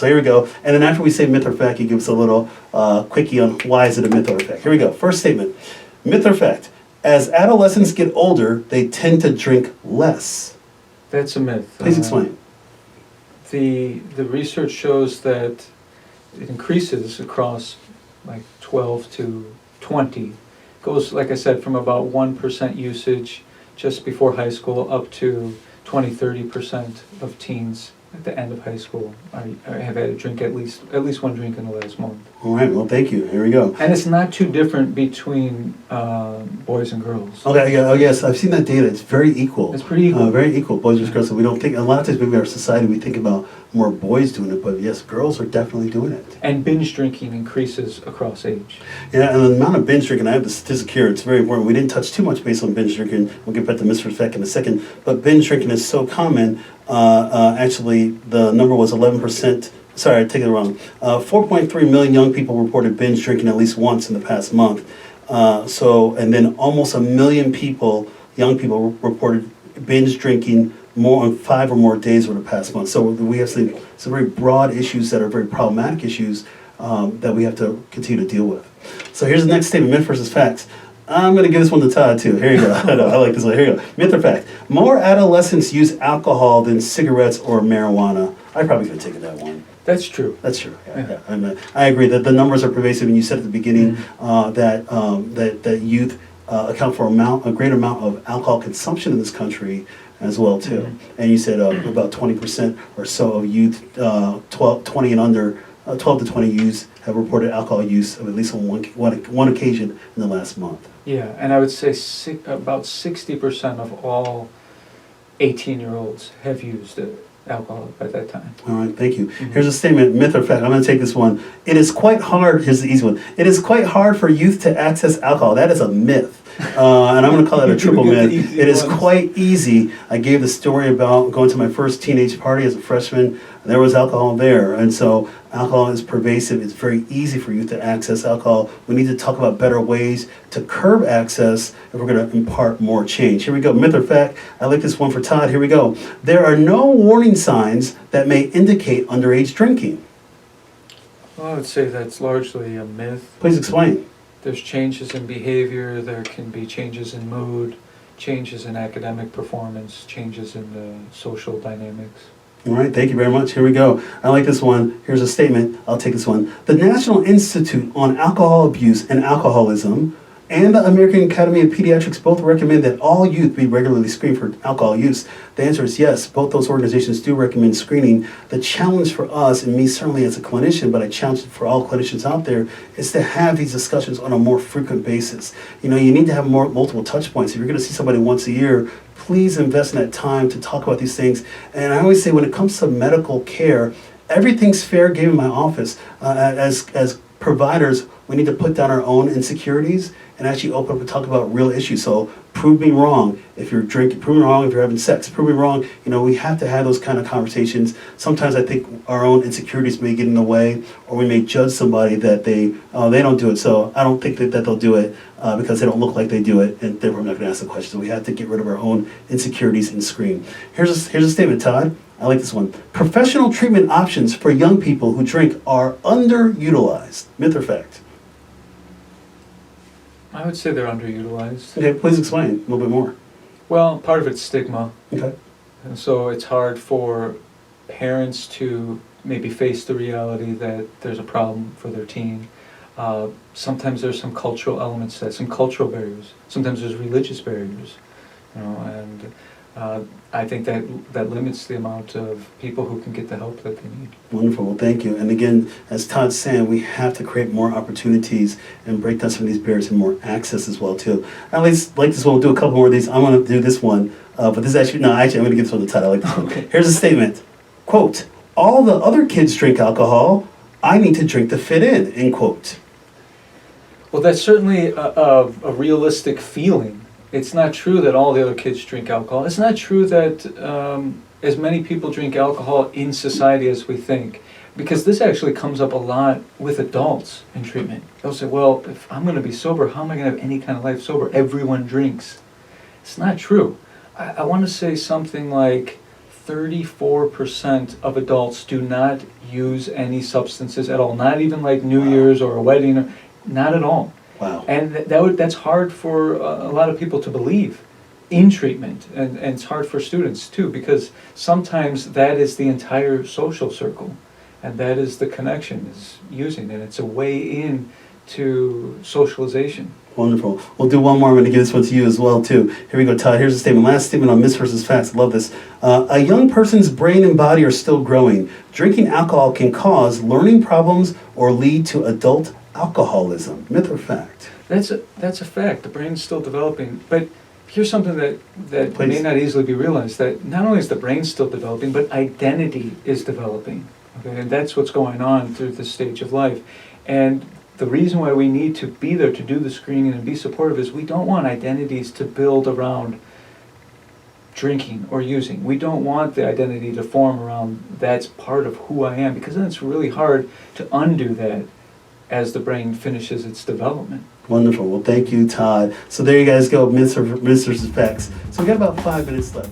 So here we go. And then after we say myth or fact, you give us a little quickie on why is it a myth or a fact. Here we go. First statement. Myth or fact. As adolescents get older, they tend to drink less. That's a myth. Please explain. The research shows that it increases across like 12 to 20. Goes, like I said, from about 1% usage just before high school up to 20-30% of teens at the end of high school have had a drink, at least one drink in the last month. All right, well, thank you. Here we go. And it's not too different between boys and girls. Okay, yeah, oh yes, I've seen that data. It's very equal. It's pretty equal. Very equal, boys and girls. So we don't think, a lot of times maybe in our society we think about more boys doing it, but yes, girls are definitely doing it. And binge drinking increases across age. Yeah, and the amount of binge drinking, I have the statistic here, it's very important. We didn't touch too much based on binge drinking. We'll get back to myth or fact in a second. But binge drinking is so common. Actually, the number was 11%. Sorry, I take it wrong. 4.3 million young people reported binge drinking at least once in the past month. And then almost 1 million people, young people, reported binge drinking more on 5 or more days over the past month. So we have some very broad issues that are very problematic issues that we have to continue to deal with. So here's the next statement, myth versus facts. I'm going to give this one to Todd, too. Here you go. I like this one. Here you go. Myth or fact? More adolescents use alcohol than cigarettes or marijuana. I probably could have taken that one. That's true. That's true. Yeah. I agree that the numbers are pervasive, and you said at the beginning that youth account for a greater amount of alcohol consumption in this country as well, too. And you said about 20% or so of youth, 12 to 20 youths have reported alcohol use of at least on one occasion in the last month. Yeah, and I would say about 60% of all 18-year-olds have used alcohol by that time. All right, thank you. Here's a statement, myth or fact. I'm going to take this one. It is quite hard, here's the easy one. It is quite hard for youth to access alcohol. That is a myth. And I'm going to call that a triple myth. It is quite easy. I gave the story about going to my first teenage party as a freshman. There was alcohol there. And so alcohol is pervasive. It's very easy for youth to access alcohol. We need to talk about better ways to curb access if we're going to impart more change. Here we go. Myth or fact. I like this one for Todd. Here we go. There are no warning signs that may indicate underage drinking. Well, I would say that's largely a myth. Please explain. There's changes in behavior, there can be changes in mood, changes in academic performance, changes in the social dynamics. All right, thank you very much. Here we go. I like this one. Here's a statement. I'll take this one. The National Institute on Alcohol Abuse and Alcoholism and the American Academy of Pediatrics both recommend that all youth be regularly screened for alcohol use. The answer is yes. Both those organizations do recommend screening. The challenge for us, and me certainly as a clinician, but I challenge it for all clinicians out there, is to have these discussions on a more frequent basis. You know, you need to have multiple touch points. If you're going to see somebody once a year, please invest in that time to talk about these things. And I always say when it comes to medical care, everything's fair game in my office. As providers, we need to put down our own insecurities and actually open up and talk about real issues. So prove me wrong if you're drinking, prove me wrong if you're having sex, prove me wrong. You know, we have to have those kind of conversations. Sometimes I think our own insecurities may get in the way, or we may judge somebody that they don't do it. So I don't think that they'll do it because they don't look like they do it, and therefore I'm not going to ask the question. So we have to get rid of our own insecurities and screen. Here's a statement, Todd. I like this one. Professional treatment options for young people who drink are underutilized. Myth or fact? I would say they're underutilized. Okay, please explain a little bit more. Well, part of it's stigma. Okay. And so it's hard for parents to maybe face the reality that there's a problem for their teen. Sometimes there's some cultural elements, some cultural barriers. Sometimes there's religious barriers, you know, and I think that limits the amount of people who can get the help that they need. Wonderful. Well, thank you. And again, as Todd's saying, we have to create more opportunities and break down some of these barriers and more access as well, too. I like this one. We'll do a couple more of these. I'm going to do this one. But this is actually, I'm going to give this one to Todd. I like this one. Okay. Here's a statement. Quote, all the other kids drink alcohol. I need to drink to fit in, end quote. Well, that's certainly a realistic feeling. It's not true that all the other kids drink alcohol. It's not true that as many people drink alcohol in society as we think. Because this actually comes up a lot with adults in treatment. They'll say, well, if I'm going to be sober, how am I going to have any kind of life sober? Everyone drinks. It's not true. I want to say something like 34% of adults do not use any substances at all, not even like New Year's or a wedding, or, not at all. Wow. And that's hard for a lot of people to believe in treatment, and it's hard for students too, because sometimes that is the entire social circle, and that is the connection, is using, and it's a way in to socialization. Wonderful. We'll do one more. I'm going to give this one to you as well, too. Here we go, Todd. Here's a statement. Last statement on myths versus facts. I love this. A young person's brain and body are still growing. Drinking alcohol can cause learning problems or lead to adult alcoholism. Myth or fact? That's a fact. The brain's still developing. But here's something that Please. may not easily be realized, that not only is the brain still developing, but identity is developing. Okay? And that's what's going on through this stage of life. And the reason why we need to be there to do the screening and be supportive is we don't want identities to build around drinking or using. We don't want the identity to form around that's part of who I am, because then it's really hard to undo that as the brain finishes its development. Wonderful. Well, thank you, Todd. So there you guys go, myths versus facts. So we got about 5 minutes left.